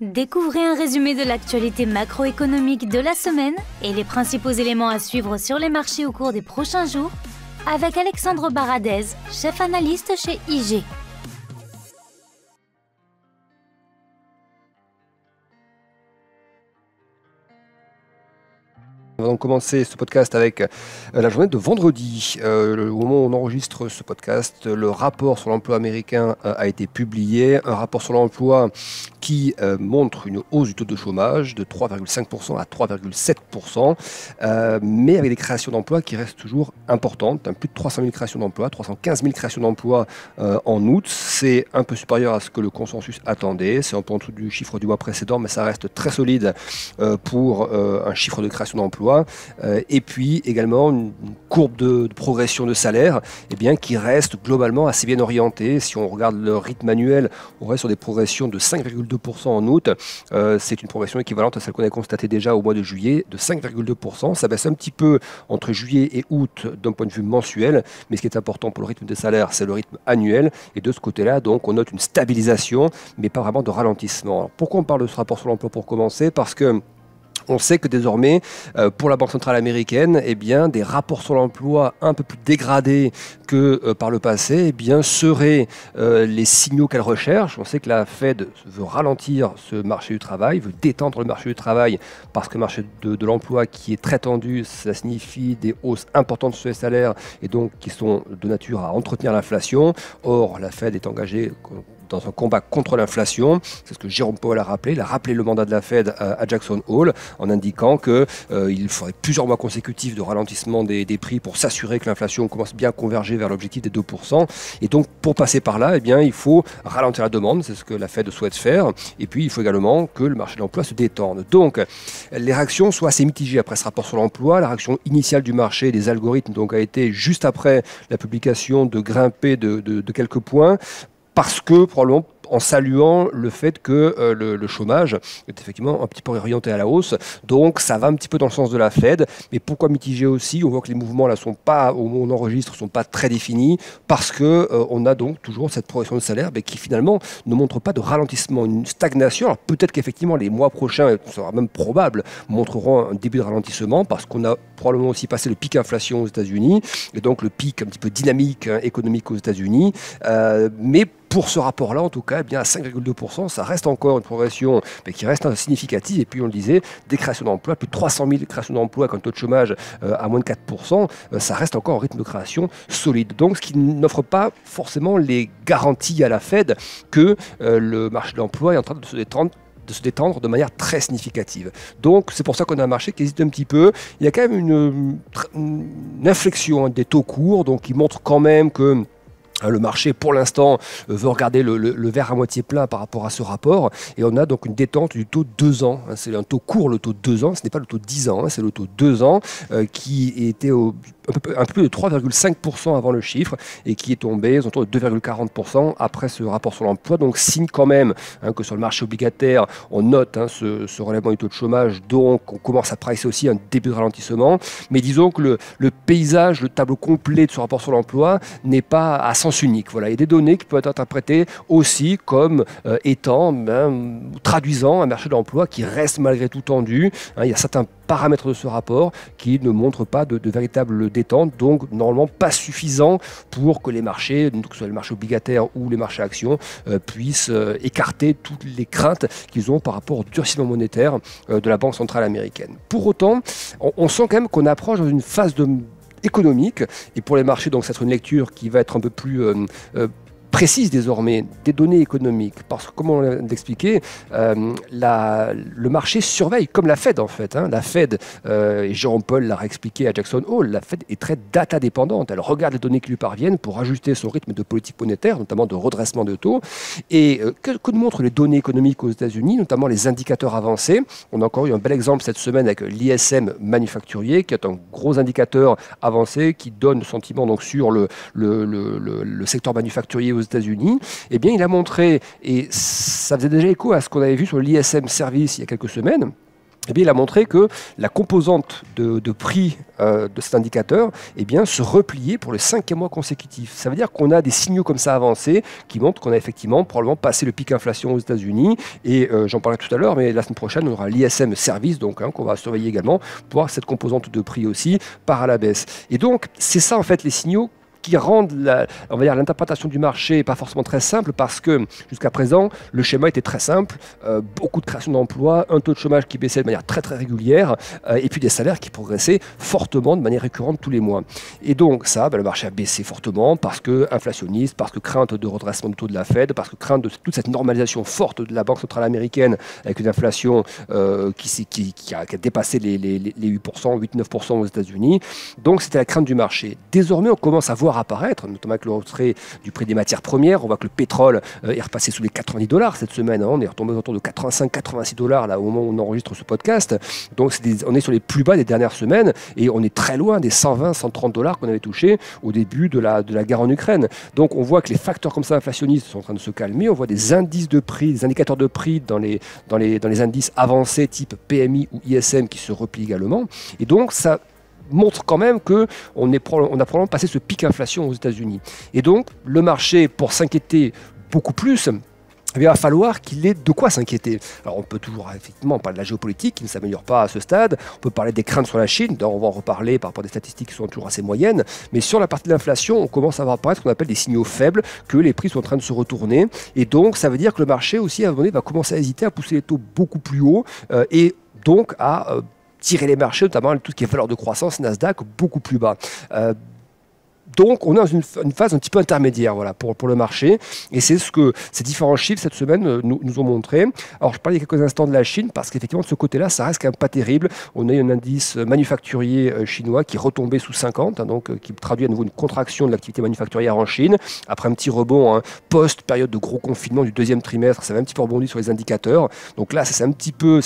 Découvrez un résumé de l'actualité macroéconomique de la semaine et les principaux éléments à suivre sur les marchés au cours des prochains jours avec Alexandre Baradez, chef analyste chez IG. On va donc commencer ce podcast avec la journée de vendredi. Au moment où on enregistre ce podcast, le rapport sur l'emploi américain a été publié. Un rapport sur l'emploi qui montre une hausse du taux de chômage de 3,5% à 3,7%, mais avec des créations d'emplois qui restent toujours importantes. Plus de 300 000 créations d'emplois, 315 000 créations d'emplois en août. C'est un peu supérieur à ce que le consensus attendait. C'est un peu en dessous du chiffre du mois précédent, mais ça reste très solide pour un chiffre de création d'emplois. Et puis également une courbe de progression de salaire qui reste globalement assez bien orientée. Si on regarde le rythme annuel, on reste sur des progressions de 5,2% en août. C'est une progression équivalente à celle qu'on a constatée déjà au mois de juillet de 5,2%. Ça baisse un petit peu entre juillet et août d'un point de vue mensuel, mais ce qui est important pour le rythme des salaires, c'est le rythme annuel. Et de ce côté-là, donc, on note une stabilisation, mais pas vraiment de ralentissement. Alors, pourquoi on parle de ce rapport sur l'emploi pour commencer? Parce que on sait que désormais, pour la Banque centrale américaine, des rapports sur l'emploi un peu plus dégradés que par le passé seraient les signaux qu'elle recherche. On sait que la Fed veut ralentir ce marché du travail, veut détendre le marché du travail parce que le marché de l'emploi qui est très tendu, ça signifie des hausses importantes sur les salaires et donc qui sont de nature à entretenir l'inflation. Or, la Fed est engagée dans un combat contre l'inflation. C'est ce que Jérôme Powell a rappelé. Il a rappelé le mandat de la Fed à Jackson Hole en indiquant qu'il faudrait plusieurs mois consécutifs de ralentissement des prix pour s'assurer que l'inflation commence bien à converger vers l'objectif des 2%. Et donc, pour passer par là, il faut ralentir la demande. C'est ce que la Fed souhaite faire. Et puis, il faut également que le marché de l'emploi se détende. Donc, les réactions sont assez mitigées après ce rapport sur l'emploi. La réaction initiale du marché des algorithmes a été juste après la publication de grimper de quelques points, parce que probablement en saluant le fait que le chômage est effectivement un petit peu orienté à la hausse. Donc ça va un petit peu dans le sens de la Fed. Mais pourquoi mitiger aussi? On voit que les mouvements là sont pas, au moment où on enregistre, sont pas très définis, parce que on a donc toujours cette progression de salaire qui finalement ne montre pas de ralentissement, une stagnation. Alors peut-être qu'effectivement les mois prochains, ce sera même probable, montreront un début de ralentissement, parce qu'on a probablement aussi passé le pic inflation aux États-Unis, et donc le pic un petit peu dynamique économique aux États-Unis. Mais pour ce rapport-là, en tout cas, à 5,2%, ça reste encore une progression qui reste significative. Et puis, on le disait, des créations d'emplois, plus de 300 000 créations d'emplois, quand le taux de chômage à moins de 4%, ça reste encore un rythme de création solide. Donc, ce qui n'offre pas forcément les garanties à la Fed que le marché de l'emploi est en train de se détendre de manière très significative. Donc c'est pour ça qu'on a un marché qui hésite un petit peu. Il y a quand même une inflexion des taux courts, donc qui montre quand même que le marché, pour l'instant, veut regarder le verre à moitié plein par rapport à ce rapport. Et on a donc une détente du taux 2 ans. C'est un taux court, le taux 2 ans. Ce n'est pas le taux 10 ans, c'est le taux 2 ans qui était un peu plus de 3,5% avant le chiffre et qui est tombé autour de 2,40% après ce rapport sur l'emploi. Donc signe quand même que sur le marché obligataire, on note ce relèvement du taux de chômage. Donc on commence à pricer aussi un début de ralentissement. Mais disons que le paysage, le tableau complet de ce rapport sur l'emploi n'est pas à sens unique. Voilà. Il y a des données qui peuvent être interprétées aussi comme étant, traduisant un marché de l'emploi qui reste malgré tout tendu. Il y a certains paramètres de ce rapport qui ne montrent pas de véritable détente, donc normalement pas suffisant pour que les marchés, que ce soit les marchés obligataires ou les marchés actions, puissent écarter toutes les craintes qu'ils ont par rapport au durcissement monétaire de la Banque centrale américaine. Pour autant, on sent quand même qu'on approche dans une phase économique, et pour les marchés, donc ça sera une lecture qui va être un peu plus précise désormais des données économiques, parce que, comme on l'a expliqué, le marché surveille, comme la Fed en fait. La Fed, et Jérôme Powell l'a expliqué à Jackson Hole, la Fed est très data dépendante. Elle regarde les données qui lui parviennent pour ajuster son rythme de politique monétaire, notamment de redressement de taux. Et que nous montrent les données économiques aux États-Unis, notamment les indicateurs avancés? On a encore eu un bel exemple cette semaine avec l'ISM manufacturier, qui est un gros indicateur avancé qui donne le sentiment donc sur le secteur manufacturier aux États-Unis. Il a montré, et ça faisait déjà écho à ce qu'on avait vu sur l'ISM Service il y a quelques semaines, eh bien, il a montré que la composante de prix de cet indicateur se repliait pour le 5e mois consécutif. Ça veut dire qu'on a des signaux comme ça avancés qui montrent qu'on a effectivement probablement passé le pic inflation aux États-Unis. Et j'en parlerai tout à l'heure, mais la semaine prochaine, on aura l'ISM Service, donc qu'on va surveiller également, pour voir cette composante de prix aussi part à la baisse. Et donc, c'est ça en fait les signaux qui rendent l'interprétation du marché pas forcément très simple, parce que jusqu'à présent, le schéma était très simple, beaucoup de création d'emplois, un taux de chômage qui baissait de manière très très régulière, et puis des salaires qui progressaient fortement de manière récurrente tous les mois. Et donc ça, le marché a baissé fortement parce que inflationniste, parce que crainte de redressement du taux de la Fed, parce que crainte de toute cette normalisation forte de la Banque centrale américaine avec une inflation qui a dépassé les 8%, 8-9% aux États-Unis. Donc c'était la crainte du marché. Désormais, on commence à voir apparaître, notamment avec le retrait du prix des matières premières. On voit que le pétrole est repassé sous les $90 cette semaine. On est retombé autour de 85-86 $ là, au moment où on enregistre ce podcast. Donc on est sur les plus bas des dernières semaines et on est très loin des 120-130 $ qu'on avait touchés au début de la guerre en Ukraine. Donc on voit que les facteurs comme ça inflationnistes sont en train de se calmer. On voit des indices de prix, des indicateurs de prix dans les indices avancés type PMI ou ISM qui se replient également. Et donc ça montre quand même qu'on a probablement passé ce pic inflation aux États-Unis. Et donc, le marché, pour s'inquiéter beaucoup plus, il va falloir qu'il ait de quoi s'inquiéter. Alors on peut toujours effectivement parler de la géopolitique qui ne s'améliore pas à ce stade, on peut parler des craintes sur la Chine, d'ailleurs on va en reparler par rapport à des statistiques qui sont toujours assez moyennes, mais sur la partie de l'inflation, on commence à voir apparaître ce qu'on appelle des signaux faibles, que les prix sont en train de se retourner, et donc ça veut dire que le marché aussi à un moment donné va commencer à hésiter à pousser les taux beaucoup plus haut, et donc à tirer les marchés, notamment tout ce qui est valeur de croissance, Nasdaq, beaucoup plus bas. Donc, on est dans une phase un petit peu intermédiaire pour le marché. Et c'est ce que ces différents chiffres cette semaine nous ont montré. Alors, je parlais il y a quelques instants de la Chine, parce qu'effectivement, de ce côté-là, ça reste quand même pas terrible. On a eu un indice manufacturier chinois qui est retombé sous 50, donc qui traduit à nouveau une contraction de l'activité manufacturière en Chine. Après un petit rebond, post-période de gros confinement du deuxième trimestre, ça va un petit peu rebondi sur les indicateurs. Donc là, c'est un petit peu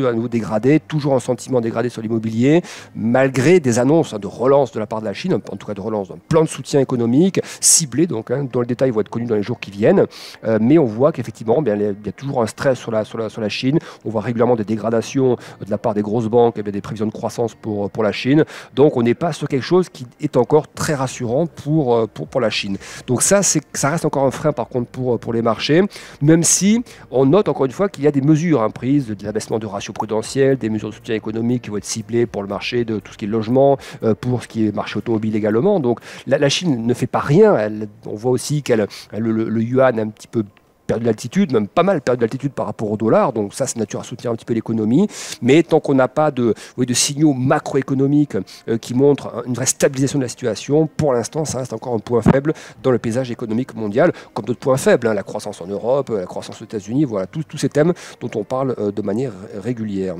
à nouveau dégradé, toujours un sentiment dégradé sur l'immobilier, malgré des annonces de relance de la part de la Chine, en tout cas de relance d'un plan de soutien économique ciblé, donc dont les détails vont être connus dans les jours qui viennent, mais on voit qu'effectivement il y a toujours un stress sur la Chine. On voit régulièrement des dégradations de la part des grosses banques, des prévisions de croissance pour la Chine, donc on n'est pas sur quelque chose qui est encore très rassurant pour la Chine. Donc ça reste encore un frein par contre pour les marchés, même si on note encore une fois qu'il y a des mesures prises, de l'abaissement de ratios prudentiels, des mesures de soutien économique qui vont être ciblées pour le marché de tout ce qui est logement, pour ce qui est marché automobile également. Donc la Chine ne fait pas rien. On voit aussi que le yuan a un petit peu perdu d'altitude, même pas mal perdu d'altitude par rapport au dollar, donc ça c'est nature à soutenir un petit peu l'économie, mais tant qu'on n'a pas de signaux macroéconomiques qui montrent une vraie stabilisation de la situation, pour l'instant ça reste encore un point faible dans le paysage économique mondial, comme d'autres points faibles, la croissance en Europe, la croissance aux États-Unis, voilà, tous ces thèmes dont on parle de manière régulière.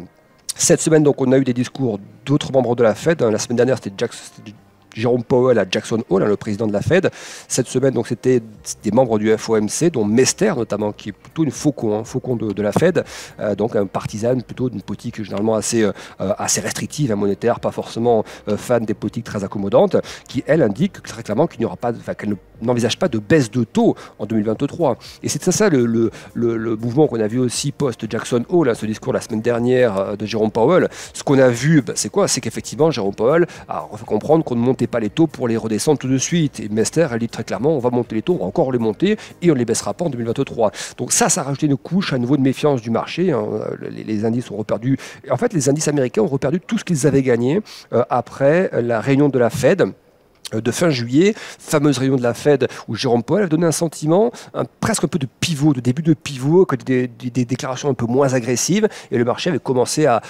Cette semaine, donc, on a eu des discours d'autres membres de la Fed. La semaine dernière, c'était Jérôme Powell à Jackson Hole, le président de la Fed. Cette semaine, donc, c'était des membres du FOMC, dont Mester notamment, qui est plutôt une faucon de la Fed, donc un partisan plutôt d'une politique généralement assez restrictive, monétaire, pas forcément fan des politiques très accommodantes, qui elle indique très clairement qu'il n'y aura pas, qu'elle n'envisage pas de baisse de taux en 2023. Et c'est ça le mouvement qu'on a vu aussi post-Jackson Hole, ce discours la semaine dernière de Jérôme Powell. Ce qu'on a vu, c'est quoi? C'est qu'effectivement, Jérôme Powell a fait comprendre qu'on ne montait pas les taux pour les redescendre tout de suite. Et Mester, elle dit très clairement, on va monter les taux, on va encore les monter, et on ne les baissera pas en 2023. Donc ça a rajouté une couche à nouveau de méfiance du marché. Les indices ont reperdu. En fait, les indices américains ont reperdu tout ce qu'ils avaient gagné après la réunion de la Fed de fin juillet, fameuse réunion de la Fed où Jérôme Powell a donné un sentiment, presque un peu de pivot, de début de pivot, des déclarations un peu moins agressives, et le marché avait commencé à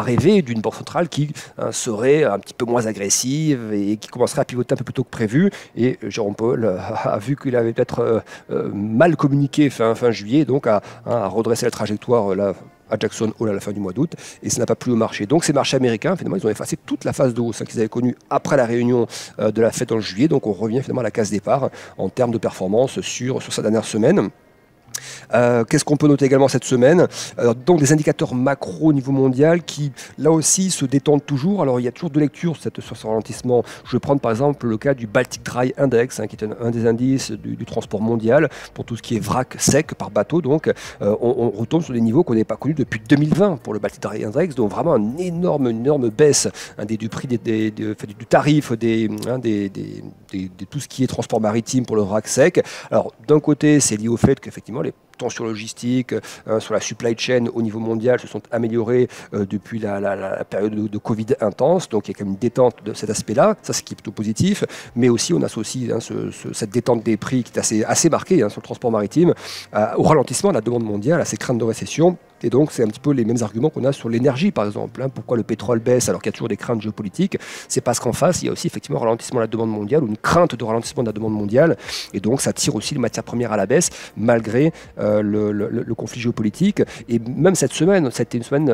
rêver d'une banque centrale qui serait un petit peu moins agressive et qui commencerait à pivoter un peu plus tôt que prévu, et Jérôme Powell a vu qu'il avait peut-être mal communiqué fin juillet, donc a redressé la trajectoire là à Jackson Hole à la fin du mois d'août, et ça n'a pas plu au marché. Donc ces marchés américains, finalement, ils ont effacé toute la phase de hausse qu'ils avaient connue après la réunion de la Fed en juillet. Donc on revient finalement à la case départ en termes de performance sur sa dernière semaine. Qu'est-ce qu'on peut noter également cette semaine? Donc des indicateurs macro au niveau mondial qui, là aussi, se détendent toujours. Alors il y a toujours deux lectures sur ce ralentissement. Je vais prendre par exemple le cas du Baltic Dry Index, qui est un des indices du transport mondial pour tout ce qui est vrac sec par bateau. Donc on retombe sur des niveaux qu'on n'avait pas connus depuis 2020 pour le Baltic Dry Index. Donc vraiment une énorme baisse du prix du tarif de tout ce qui est transport maritime pour le vrac sec. Alors d'un côté, c'est lié au fait qu'effectivement les tensions logistiques sur la supply chain au niveau mondial se sont améliorées depuis la période de Covid intense. Donc il y a quand même une détente de cet aspect-là, ça c'est qui est plutôt positif. Mais aussi on associe cette détente des prix qui est assez marquée sur le transport maritime au ralentissement de la demande mondiale, à ces craintes de récession. Et donc, c'est un petit peu les mêmes arguments qu'on a sur l'énergie, par exemple. Pourquoi le pétrole baisse alors qu'il y a toujours des craintes géopolitiques? C'est parce qu'en face, il y a aussi effectivement un ralentissement de la demande mondiale ou une crainte de ralentissement de la demande mondiale. Et donc, ça tire aussi les matières premières à la baisse, malgré le conflit géopolitique. Et même cette semaine, c'était une semaine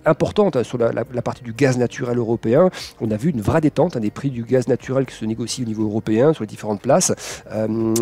importante sur la partie du gaz naturel européen. On a vu une vraie détente des prix du gaz naturel qui se négocie au niveau européen sur les différentes places.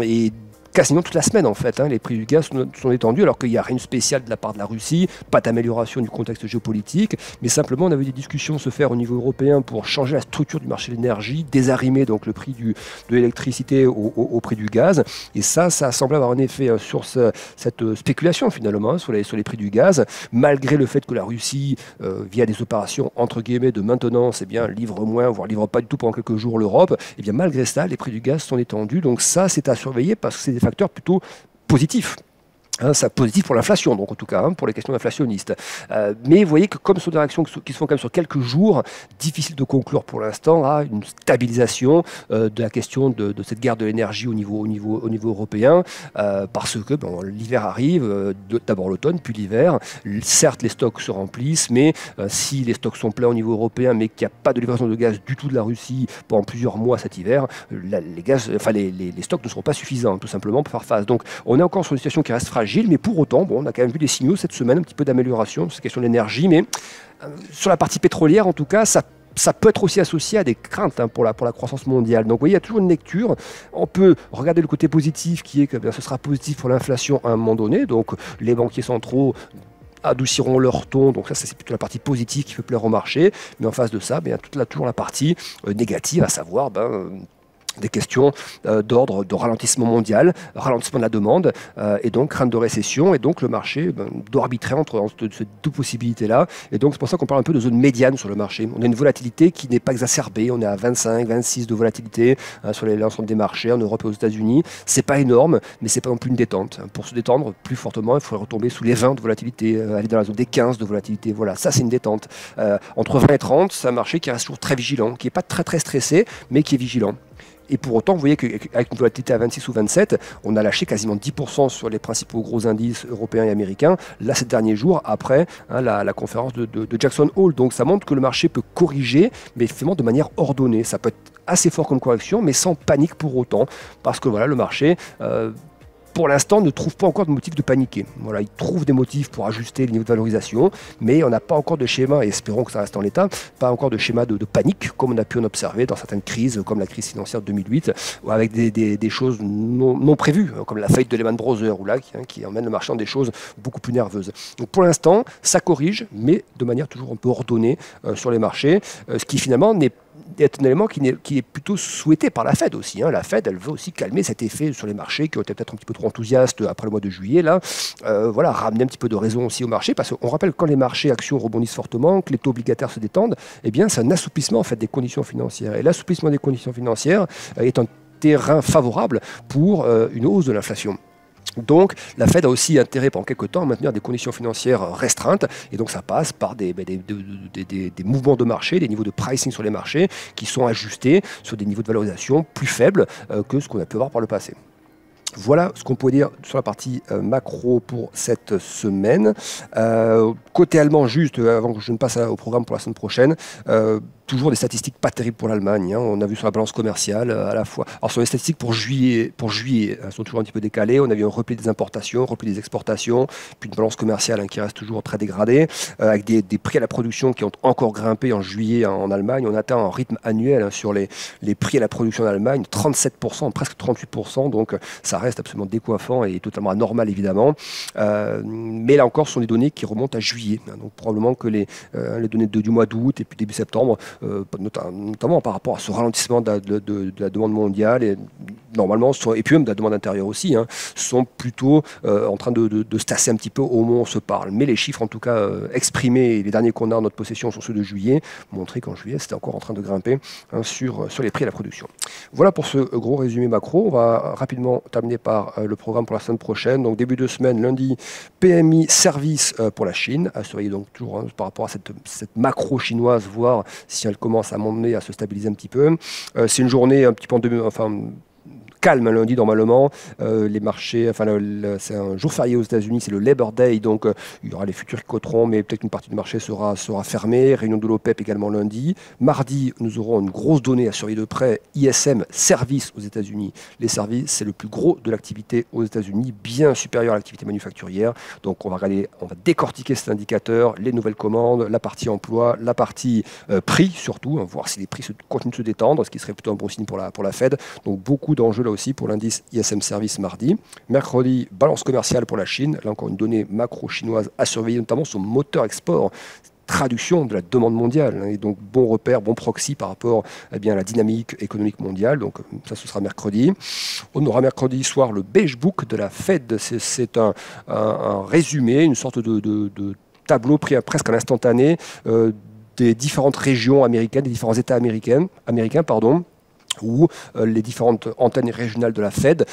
Et quasiment toute la semaine en fait, les prix du gaz sont détendus alors qu'il n'y a rien de spécial de la part de la Russie, pas d'amélioration du contexte géopolitique, mais simplement on a vu des discussions se faire au niveau européen pour changer la structure du marché de l'énergie, désarrimer donc le prix de l'électricité au prix du gaz, et ça semble avoir un effet sur cette spéculation finalement sur les prix du gaz, malgré le fait que la Russie, via des opérations entre guillemets de maintenance, livre moins, voire livre pas du tout pendant quelques jours l'Europe, et bien malgré ça, les prix du gaz sont détendus, donc ça c'est à surveiller parce que c'est des facteurs plutôt positifs. Ça positif pour l'inflation, donc en tout cas pour les questions inflationnistes. Mais vous voyez que comme ce sont des réactions qui se font quand même sur quelques jours, difficile de conclure pour l'instant à une stabilisation de la question de cette guerre de l'énergie au niveau européen, parce que l'hiver arrive, d'abord l'automne, puis l'hiver. Certes, les stocks se remplissent, mais si les stocks sont pleins au niveau européen, mais qu'il n'y a pas de livraison de gaz du tout de la Russie pendant plusieurs mois cet hiver, les stocks ne seront pas suffisants, tout simplement, pour faire face. Donc on est encore sur une situation qui reste fragile, mais pour autant, on a quand même vu des signaux cette semaine, un petit peu d'amélioration sur cette question de l'énergie, mais sur la partie pétrolière, en tout cas, ça peut être aussi associé à des craintes pour la croissance mondiale. Donc vous voyez, il y a toujours une lecture. On peut regarder le côté positif qui est que ce sera positif pour l'inflation à un moment donné. Donc les banquiers centraux adouciront leur ton, donc ça c'est plutôt la partie positive qui fait plaire au marché. Mais en face de ça, toujours la partie négative, à savoir des questions d'ordre de ralentissement mondial, ralentissement de la demande, et donc crainte de récession, et donc le marché doit arbitrer entre ces deux possibilités-là, et donc c'est pour ça qu'on parle un peu de zone médiane sur le marché. On a une volatilité qui n'est pas exacerbée, on est à 25, 26 de volatilité sur l'ensemble des marchés en Europe et aux États-Unis. C'est pas énorme, mais c'est pas non plus une détente. Pour se détendre plus fortement, il faudrait retomber sous les 20 de volatilité, aller dans la zone des 15 de volatilité. Voilà, ça c'est une détente. Entre 20 et 30, c'est un marché qui reste toujours très vigilant, qui n'est pas très stressé, mais qui est vigilant. Et pour autant, vous voyez qu'avec une volatilité à 26 ou 27, on a lâché quasiment 10% sur les principaux gros indices européens et américains, là ces derniers jours, après la conférence de Jackson Hole. Donc ça montre que le marché peut corriger, mais effectivement de manière ordonnée. Ça peut être assez fort comme correction, mais sans panique pour autant, parce que le marché pour l'instant, ne trouve pas encore de motifs de paniquer. Voilà, il trouve des motifs pour ajuster le niveau de valorisation, mais on n'a pas encore de schéma, et espérons que ça reste en l'état, pas encore de schéma de panique, comme on a pu en observer dans certaines crises, comme la crise financière de 2008, ou avec des choses non prévues, comme la faillite de Lehman Brothers, ou là, qui emmène le marché dans des choses beaucoup plus nerveuses. Donc pour l'instant, ça corrige, mais de manière toujours un peu ordonnée sur les marchés, ce qui finalement est un élément qui est plutôt souhaité par la Fed aussi. La Fed, elle veut aussi calmer cet effet sur les marchés qui ont été peut-être un petit peu trop enthousiastes après le mois de juillet. Ramener un petit peu de raison aussi au marché, parce qu'on rappelle que quand les marchés actions rebondissent fortement, que les taux obligataires se détendent, c'est un assouplissement en fait, des conditions financières. Et l'assouplissement des conditions financières est un terrain favorable pour une hausse de l'inflation. Donc la Fed a aussi intérêt pendant quelques temps à maintenir des conditions financières restreintes, et donc ça passe par des mouvements de marché, des niveaux de pricing sur les marchés qui sont ajustés sur des niveaux de valorisation plus faibles que ce qu'on a pu voir par le passé. Voilà ce qu'on peut dire sur la partie macro pour cette semaine. Côté allemand, juste avant que je ne passe au programme pour la semaine prochaine, toujours des statistiques pas terribles pour l'Allemagne. Hein. On a vu sur la balance commerciale à la fois. Alors sur les statistiques pour juillet, elles sont toujours un petit peu décalées. On a vu un repli des importations, repli des exportations, puis une balance commerciale qui reste toujours très dégradée, avec des prix à la production qui ont encore grimpé en juillet en Allemagne. On atteint un rythme annuel sur les prix à la production en Allemagne, 37%, presque 38%. Donc ça reste absolument décoiffant et totalement anormal évidemment. Mais là encore, ce sont des données qui remontent à juillet. Donc probablement que les données du mois d'août et puis début septembre, notamment par rapport à ce ralentissement de la demande mondiale et normalement, et puis même de la demande intérieure aussi, sont plutôt en train de se tasser un petit peu au moment où on se parle. Mais les chiffres en tout cas exprimés, les derniers qu'on a en notre possession sont ceux de juillet, montraient qu'en juillet c'était encore en train de grimper sur les prix à la production. Voilà pour ce gros résumé macro. On va rapidement terminer par le programme pour la semaine prochaine. Donc début de semaine, lundi, PMI service pour la Chine, à surveiller donc toujours par rapport à cette macro chinoise, voir si elle commence à monter, à se stabiliser un petit peu. C'est une journée un petit peu calme lundi normalement, les marchés, c'est un jour férié aux États-Unis, c'est le Labor Day, donc il y aura les futurs qui coteront, mais peut-être qu'une partie du marché sera fermée. Réunion de l'OPEP également lundi. Mardi, nous aurons une grosse donnée à surveiller de près, ISM services aux États-Unis. Les services, c'est le plus gros de l'activité aux États-Unis, bien supérieur à l'activité manufacturière. Donc on va décortiquer cet indicateur, les nouvelles commandes, la partie emploi, la partie prix surtout, voir si les prix continuent de se détendre, ce qui serait plutôt un bon signe pour la Fed. Donc beaucoup d'enjeux là aussi pour l'indice ISM Service mardi. Mercredi, balance commerciale pour la Chine. Là encore une donnée macro chinoise à surveiller, notamment son moteur export, traduction de la demande mondiale, et donc bon repère, bon proxy par rapport à la dynamique économique mondiale. Donc ça, ce sera mercredi. On aura mercredi soir le Beige Book de la Fed. C'est un résumé, une sorte de tableau pris presque à l'instantané des différentes régions américaines, des différents États américains, où les différentes antennes régionales de la Fed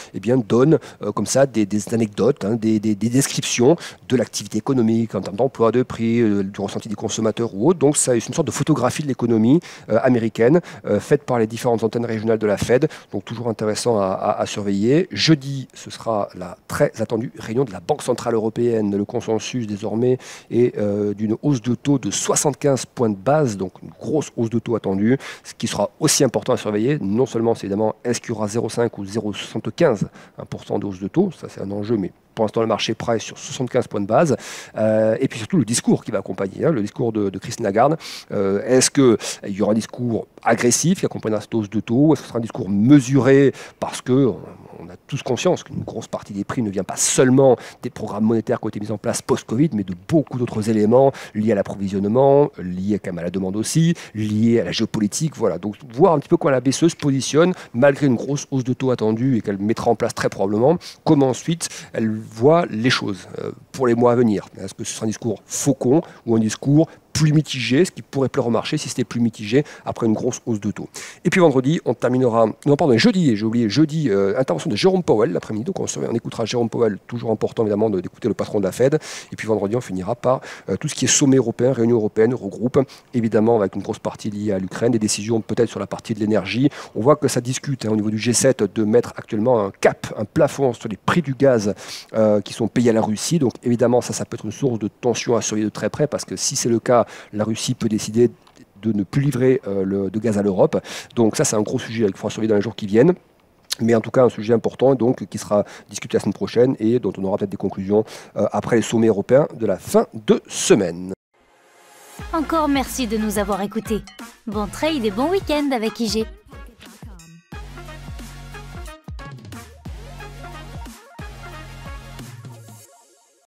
donnent comme ça des anecdotes, des descriptions de l'activité économique en termes d'emploi, de prix, du ressenti des consommateurs ou autre. Donc c'est une sorte de photographie de l'économie américaine faite par les différentes antennes régionales de la Fed. Donc toujours intéressant à surveiller. Jeudi, ce sera la très attendue réunion de la Banque Centrale Européenne. Le consensus désormais est d'une hausse de taux de 75 points de base, donc une grosse hausse de taux attendue, ce qui sera aussi important à surveiller. Non seulement, c'est évidemment, est-ce qu'il y aura 0,5 ou 0,75% de hausse de taux, ça c'est un enjeu, mais pour l'instant le marché price sur 75 points de base, et puis surtout le discours qui va accompagner, le discours de Christine Lagarde. Est-ce qu'il y aura un discours agressif qui accompagnera cette hausse de taux? Est-ce que ce sera un discours mesuré parce que on a tous conscience qu'une grosse partie des prix ne vient pas seulement des programmes monétaires qui ont été mis en place post-Covid, mais de beaucoup d'autres éléments liés à l'approvisionnement, liés quand même à la demande aussi, liés à la géopolitique. Voilà. Donc voir un petit peu comment la BCE se positionne, malgré une grosse hausse de taux attendue et qu'elle mettra en place très probablement, comment ensuite elle voit les choses pour les mois à venir. Est-ce que ce sera un discours faucon ou un discours plus mitigé, ce qui pourrait plaire au marché si c'était plus mitigé après une grosse hausse de taux. Et puis vendredi, on terminera, jeudi, j'ai oublié, intervention de Jérôme Powell l'après-midi, donc on écoutera Jérôme Powell, toujours important évidemment d'écouter le patron de la Fed, et puis vendredi on finira par tout ce qui est sommet européen, réunion européenne, regroupe, évidemment avec une grosse partie liée à l'Ukraine, des décisions peut-être sur la partie de l'énergie. On voit que ça discute au niveau du G7 de mettre actuellement un cap, un plafond sur les prix du gaz qui sont payés à la Russie, donc évidemment ça peut être une source de tension à surveiller de très près, parce que si c'est le cas, la Russie peut décider de ne plus livrer de gaz à l'Europe. Donc ça, c'est un gros sujet qu'il faudra surveiller dans les jours qui viennent. Mais en tout cas, un sujet important donc, qui sera discuté la semaine prochaine et dont on aura peut-être des conclusions après les sommets européens de la fin de semaine. Encore merci de nous avoir écoutés. Bon trade et bon week-end avec IG.